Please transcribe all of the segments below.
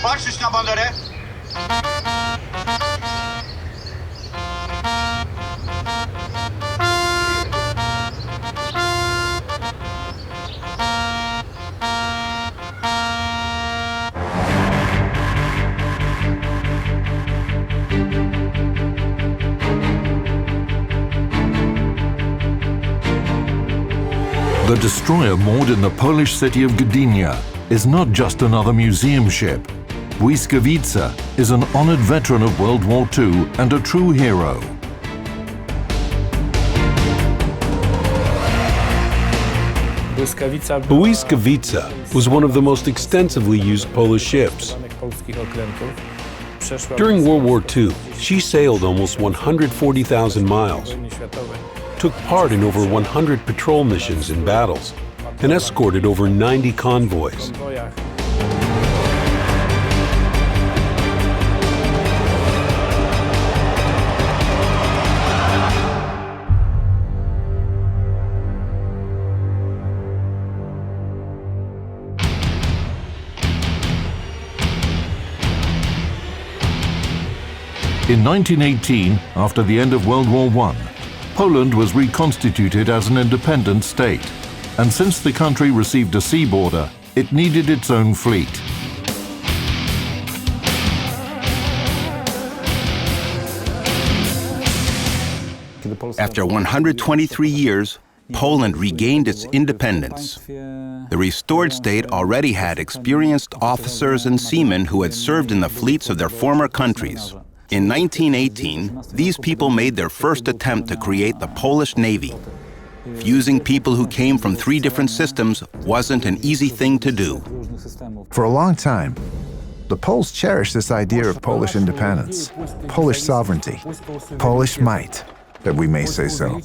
Patrzysz na banderę? The destroyer moored in the Polish city of Gdynia is not just another museum ship. Błyskawica is an honored veteran of World War II and a true hero. Błyskawica was one of the most extensively used Polish ships. During World War II, she sailed almost 140,000 miles, took part in over 100 patrol missions and battles, and escorted over 90 convoys. In 1918, after the end of World War I, Poland was reconstituted as an independent state, and since the country received a sea border, it needed its own fleet. After 123 years, Poland regained its independence. The restored state already had experienced officers and seamen who had served in the fleets of their former countries. In 1918, these people made their first attempt to create the Polish Navy. Fusing people who came from 3 different systems wasn't an easy thing to do. For a long time, the Poles cherished this idea of Polish independence, Polish sovereignty, Polish might, if we may say so.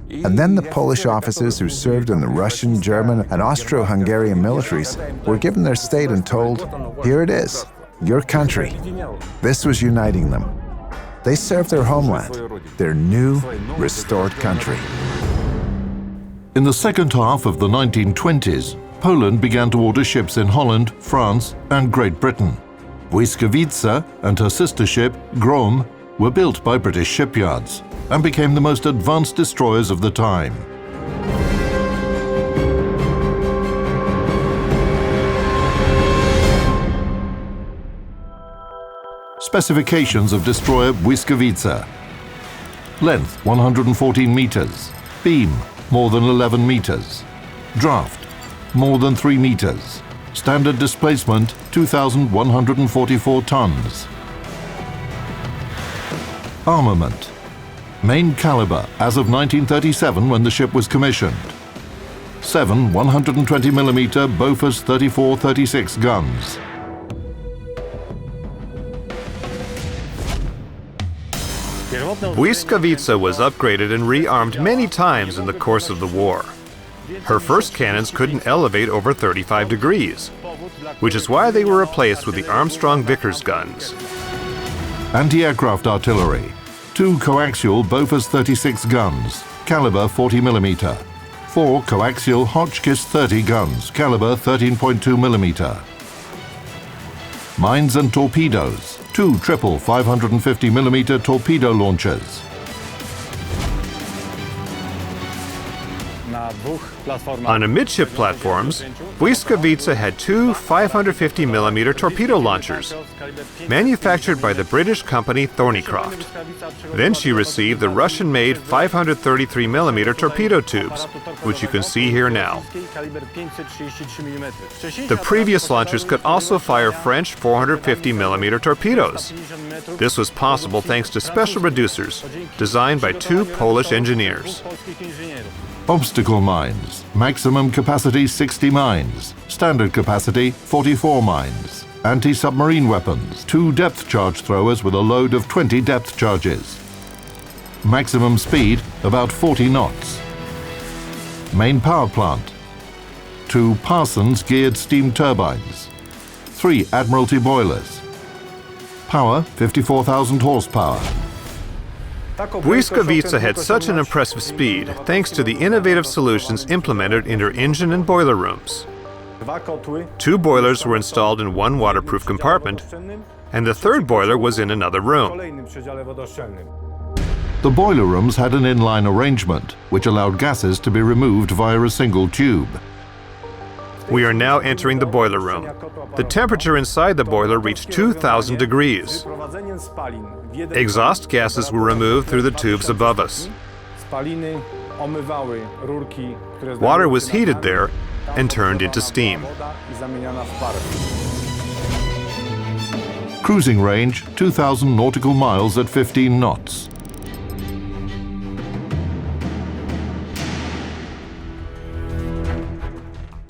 And then the Polish officers who served in the Russian, German, and Austro-Hungarian militaries were given their state and told, here it is, your country. This was uniting them. They served their homeland, their new, restored country. In the second half of the 1920s, Poland began to order ships in Holland, France, and Great Britain. Błyskawica and her sister ship, Grom, were built by British shipyards and became the most advanced destroyers of the time. Specifications of destroyer Błyskawica: length 114 meters, beam more than 11 meters, draft more than 3 meters, standard displacement 2,144 tons. Armament: main caliber as of 1937 when the ship was commissioned. 7 120mm Bofors 34-36 guns. Błyskawica was upgraded and rearmed many times in the course of the war. Her first cannons couldn't elevate over 35 degrees, which is why they were replaced with the Armstrong-Vickers guns. Anti-aircraft artillery: 2 coaxial Bofors 36 guns, caliber 40mm. 4 coaxial Hotchkiss 30 guns, caliber 13.2mm. Mines and torpedoes: 2 triple 550mm torpedo launchers. On amidship platforms, Błyskawica had 2 550mm torpedo launchers, manufactured by the British company Thornycroft. Then she received the Russian-made 533mm torpedo tubes, which you can see here now. The previous launchers could also fire French 450mm torpedoes. This was possible thanks to special reducers designed by 2 Polish engineers. Obstacle mines: maximum capacity 60 mines, standard capacity 44 mines. Anti-submarine weapons: 2 depth charge throwers with a load of 20 depth charges. Maximum speed about 40 knots. Main power plant: 2 Parsons geared steam turbines, 3 Admiralty boilers. Power 54,000 horsepower. Błyskawica had such an impressive speed thanks to the innovative solutions implemented in her engine and boiler rooms. 2 boilers were installed in one waterproof compartment, and the third boiler was in another room. The boiler rooms had an inline arrangement, which allowed gases to be removed via a single tube. We are now entering the boiler room. The temperature inside the boiler reached 2,000 degrees. Exhaust gases were removed through the tubes above us. Water was heated there and turned into steam. Cruising range, 2,000 nautical miles at 15 knots.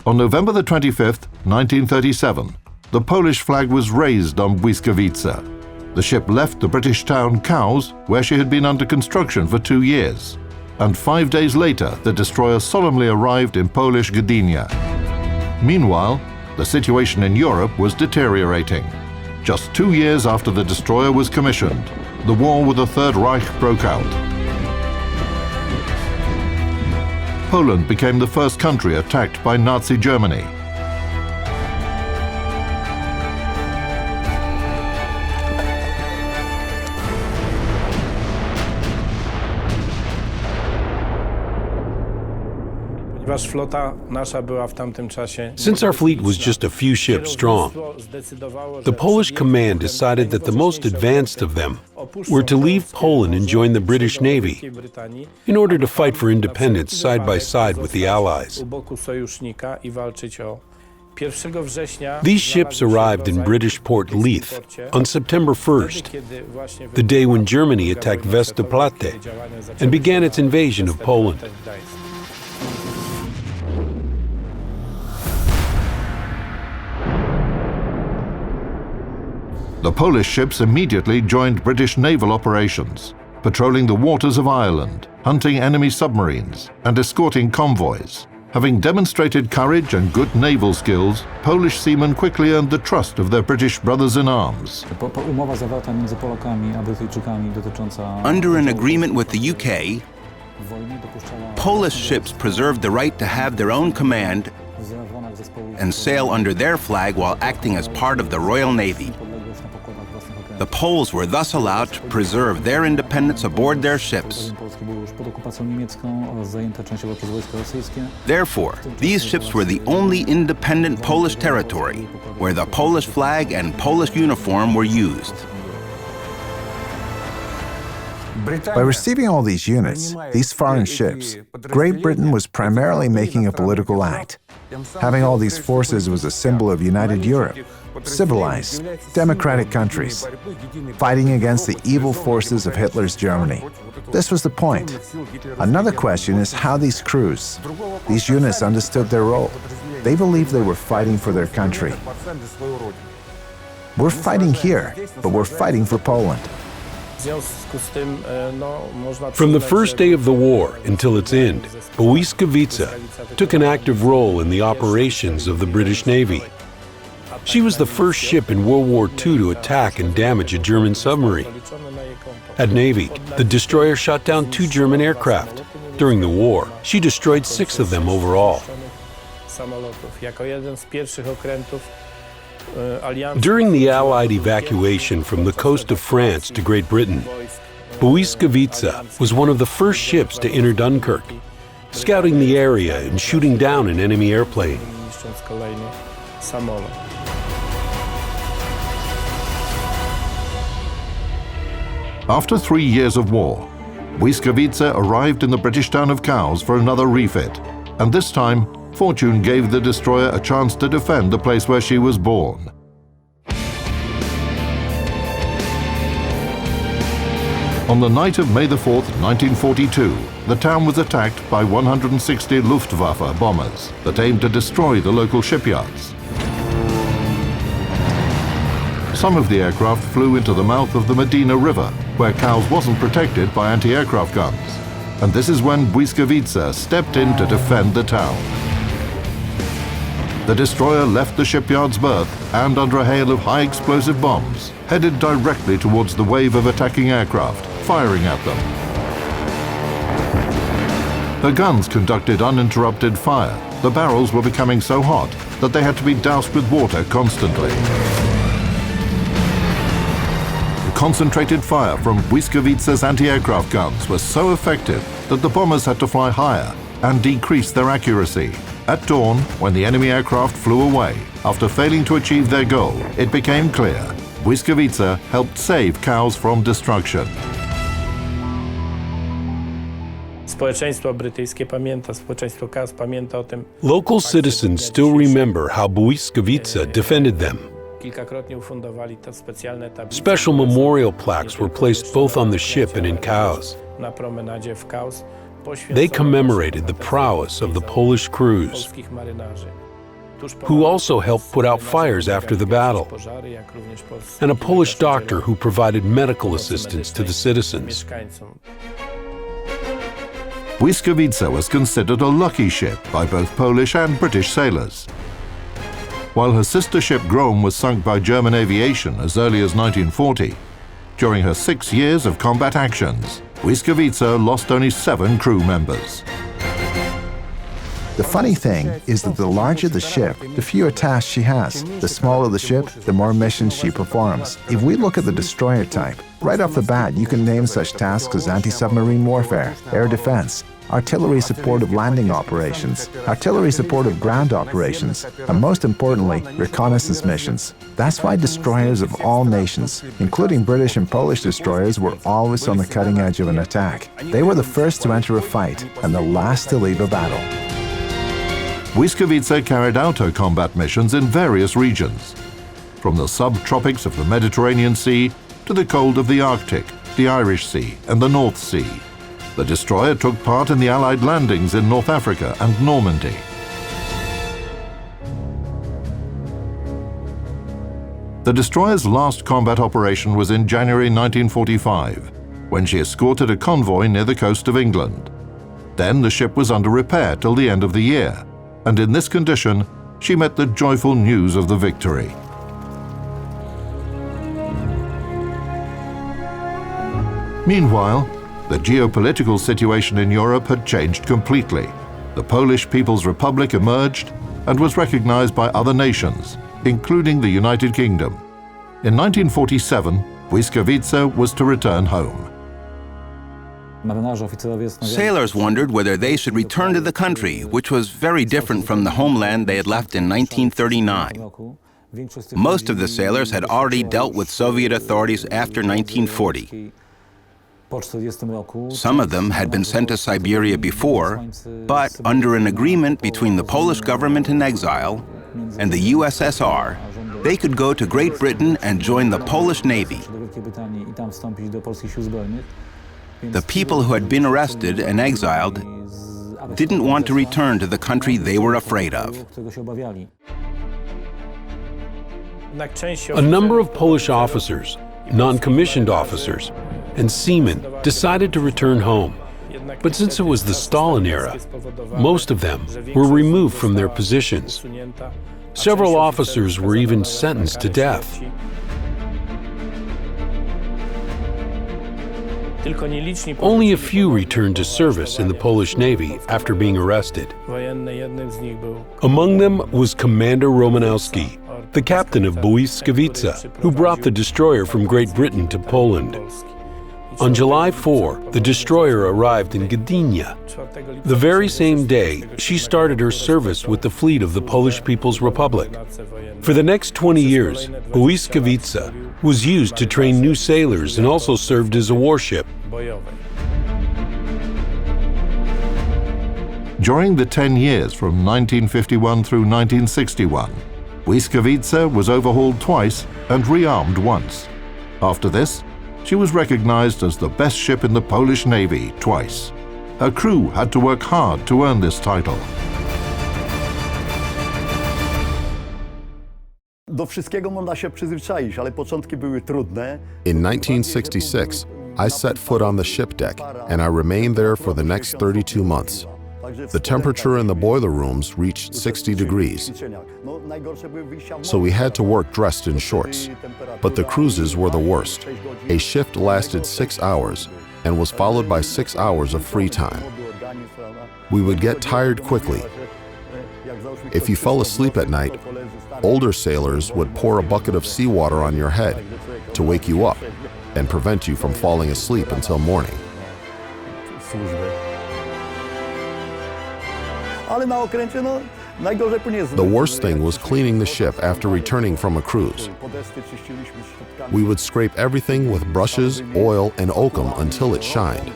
On November the 25th, 1937, the Polish flag was raised on Błyskawica. The ship left the British town Cowes, where she had been under construction for 2 years. And 5 days later, the destroyer solemnly arrived in Polish Gdynia. Meanwhile, the situation in Europe was deteriorating. Just 2 years after the destroyer was commissioned, the war with the Third Reich broke out. Poland became the first country attacked by Nazi Germany. Since our fleet was just a few ships strong, the Polish command decided that the most advanced of them were to leave Poland and join the British Navy in order to fight for independence side by side with the Allies. These ships arrived in British port Leith on September 1st, the day when Germany attacked Westerplatte and began its invasion of Poland. The Polish ships immediately joined British naval operations, patrolling the waters of Ireland, hunting enemy submarines, and escorting convoys. Having demonstrated courage and good naval skills, Polish seamen quickly earned the trust of their British brothers in arms. Under an agreement with the UK, Polish ships preserved the right to have their own command and sail under their flag while acting as part of the Royal Navy. The Poles were thus allowed to preserve their independence aboard their ships. Therefore, these ships were the only independent Polish territory where the Polish flag and Polish uniform were used. By receiving all these units, these foreign ships, Great Britain was primarily making a political act. Having all these forces was a symbol of united Europe, civilized, democratic countries, fighting against the evil forces of Hitler's Germany. This was the point. Another question is how these crews, these units understood their role. They believed they were fighting for their country. We're fighting here, but we're fighting for Poland. From the first day of the war until its end, Błyskawica took an active role in the operations of the British Navy. She was the first ship in World War II to attack and damage a German submarine. At Navy, the destroyer shot down 2 German aircraft. During the war, she destroyed 6 of them overall. During the Allied evacuation from the coast of France to Great Britain, Błyskawica was one of the first ships to enter Dunkirk, scouting the area and shooting down an enemy airplane. After 3 years of war, Błyskawica arrived in the British town of Cowes for another refit, and this time, fortune gave the destroyer a chance to defend the place where she was born. On the night of May the 4th, 1942, the town was attacked by 160 Luftwaffe bombers that aimed to destroy the local shipyards. Some of the aircraft flew into the mouth of the Medina River, where Cowes wasn't protected by anti-aircraft guns. And this is when Błyskawica stepped in to defend the town. The destroyer left the shipyard's berth and, under a hail of high-explosive bombs, headed directly towards the wave of attacking aircraft, firing at them. Her guns conducted uninterrupted fire. The barrels were becoming so hot that they had to be doused with water constantly. The concentrated fire from Błyskawica's anti-aircraft guns was so effective that the bombers had to fly higher and decrease their accuracy. At dawn, when the enemy aircraft flew away, after failing to achieve their goal, it became clear Błyskawica helped save cows from destruction. Local citizens still remember how Błyskawica defended them. Special memorial plaques were placed both on the ship and in cows. They commemorated the prowess of the Polish crews, who also helped put out fires after the battle, and a Polish doctor who provided medical assistance to the citizens. Błyskawica was considered a lucky ship by both Polish and British sailors. While her sister ship Grom was sunk by German aviation as early as 1940, during her 6 years of combat actions, Błyskawica lost only 7 crew members. The funny thing is that the larger the ship, the fewer tasks she has. The smaller the ship, the more missions she performs. If we look at the destroyer type, right off the bat you can name such tasks as anti-submarine warfare, air defense, artillery support of landing operations, artillery support of ground operations, and most importantly, reconnaissance missions. That's why destroyers of all nations, including British and Polish destroyers, were always on the cutting edge of an attack. They were the first to enter a fight and the last to leave a battle. Błyskawica carried out her combat missions in various regions, from the subtropics of the Mediterranean Sea to the cold of the Arctic, the Irish Sea, and the North Sea. The destroyer took part in the Allied landings in North Africa and Normandy. The destroyer's last combat operation was in January 1945, when she escorted a convoy near the coast of England. Then the ship was under repair till the end of the year, and in this condition, she met the joyful news of the victory. Meanwhile, the geopolitical situation in Europe had changed completely. The Polish People's Republic emerged and was recognized by other nations, including the United Kingdom. In 1947, Błyskawica was to return home. Sailors wondered whether they should return to the country, which was very different from the homeland they had left in 1939. Most of the sailors had already dealt with Soviet authorities after 1940. Some of them had been sent to Siberia before, but under an agreement between the Polish government in exile and the USSR, they could go to Great Britain and join the Polish Navy. The people who had been arrested and exiled didn't want to return to the country they were afraid of. A number of Polish officers, non-commissioned officers, and seamen decided to return home. But since it was the Stalin era, most of them were removed from their positions. Several officers were even sentenced to death. Only a few returned to service in the Polish Navy after being arrested. Among them was Commander Romanowski, the captain of Błyskawica, who brought the destroyer from Great Britain to Poland. On July 4, the destroyer arrived in Gdynia. The very same day, she started her service with the fleet of the Polish People's Republic. For the next 20 years, Błyskawica was used to train new sailors and also served as a warship. During the 10 years from 1951 through 1961, Błyskawica was overhauled twice and rearmed once. After this, she was recognized as the best ship in the Polish Navy twice. Her crew had to work hard to earn this title. Do wszystkiego można się przyzwyczaić, ale początki były trudne. In 1966, I set foot on the ship deck, and I remained there for the next 32 months. The temperature in the boiler rooms reached 60 degrees, so we had to work dressed in shorts. But the cruises were the worst. A shift lasted 6 hours and was followed by 6 hours of free time. We would get tired quickly. If you fell asleep at night, older sailors would pour a bucket of seawater on your head to wake you up and prevent you from falling asleep until morning. The worst thing was cleaning the ship after returning from a cruise. We would scrape everything with brushes, oil, and oakum until it shined.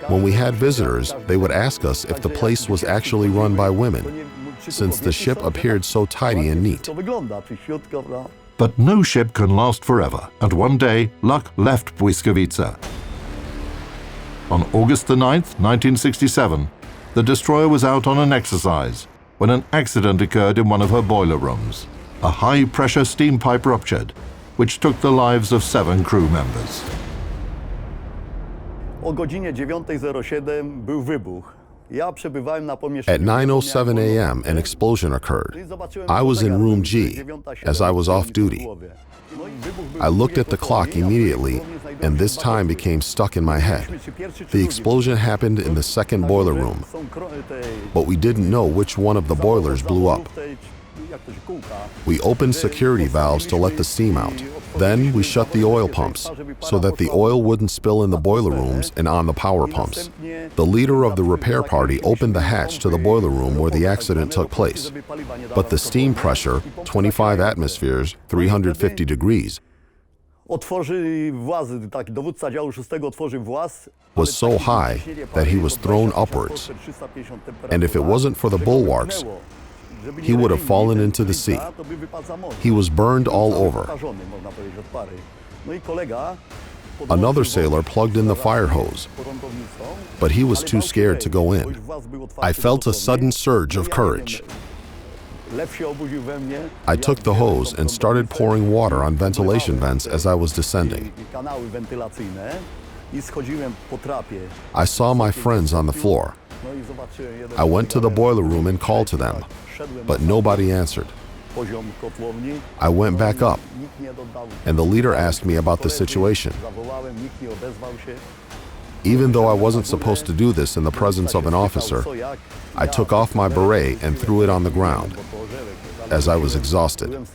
When we had visitors, they would ask us if the place was actually run by women, since the ship appeared so tidy and neat. But no ship can last forever, and one day luck left Błyskawica. On August the 9th, 1967, the destroyer was out on an exercise when an accident occurred in one of her boiler rooms. A high-pressure steam pipe ruptured, which took the lives of 7 crew members. O godzinie 9:07 był wybuch. Ja przebywałem na pomieszczeniu. At 9:07 a.m., an explosion occurred. I was in room G, as I was off duty. I looked at the clock immediately, and this time became stuck in my head. The explosion happened in the second boiler room, but we didn't know which one of the boilers blew up. We opened security valves to let the steam out. Then we shut the oil pumps so that the oil wouldn't spill in the boiler rooms and on the power pumps. The leader of the repair party opened the hatch to the boiler room where the accident took place. But the steam pressure, 25 atmospheres, 350 degrees, was so high that he was thrown upwards. And if it wasn't for the bulwarks, he would have fallen into the sea. He was burned all over. Another sailor plugged in the fire hose, but he was too scared to go in. I felt a sudden surge of courage. I took the hose and started pouring water on ventilation vents as I was descending. I saw my friends on the floor. I went to the boiler room and called to them, but nobody answered. I went back up, and the leader asked me about the situation. Even though I wasn't supposed to do this in the presence of an officer, I took off my beret and threw it on the ground, as I was exhausted.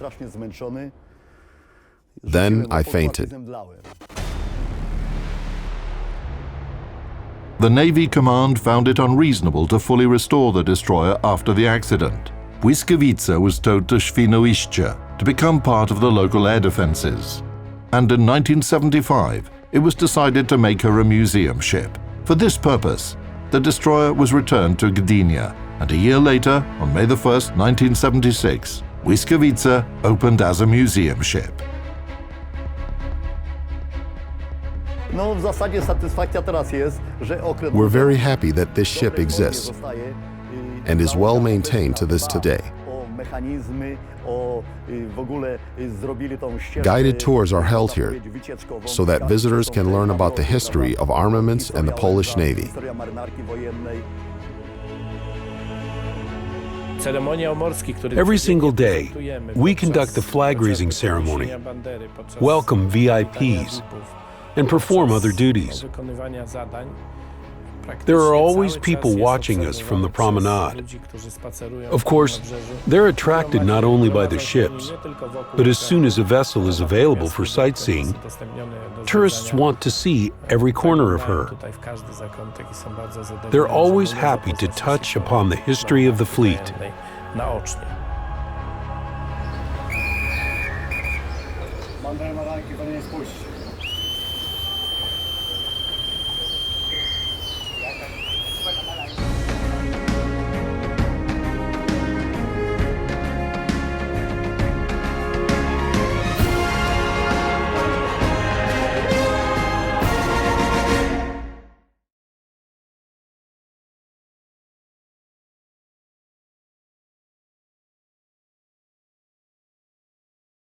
Then I fainted. The Navy command found it unreasonable to fully restore the destroyer after the accident. Błyskawica was towed to Świnoujście to become part of the local air defenses. And in 1975, it was decided to make her a museum ship. For this purpose, the destroyer was returned to Gdynia, and a year later, on May 1st, 1976, Błyskawica opened as a museum ship. We're very happy that this ship exists and is well maintained to this day. Guided tours are held here so that visitors can learn about the history of armaments and the Polish Navy. Every single day, we conduct the flag-raising ceremony, welcome VIPs, and perform other duties. There are always people watching us from the promenade. Of course, they're attracted not only by the ships, but as soon as a vessel is available for sightseeing, tourists want to see every corner of her. They're always happy to touch upon the history of the fleet. Bandera Maraki, panie, spójrzcie.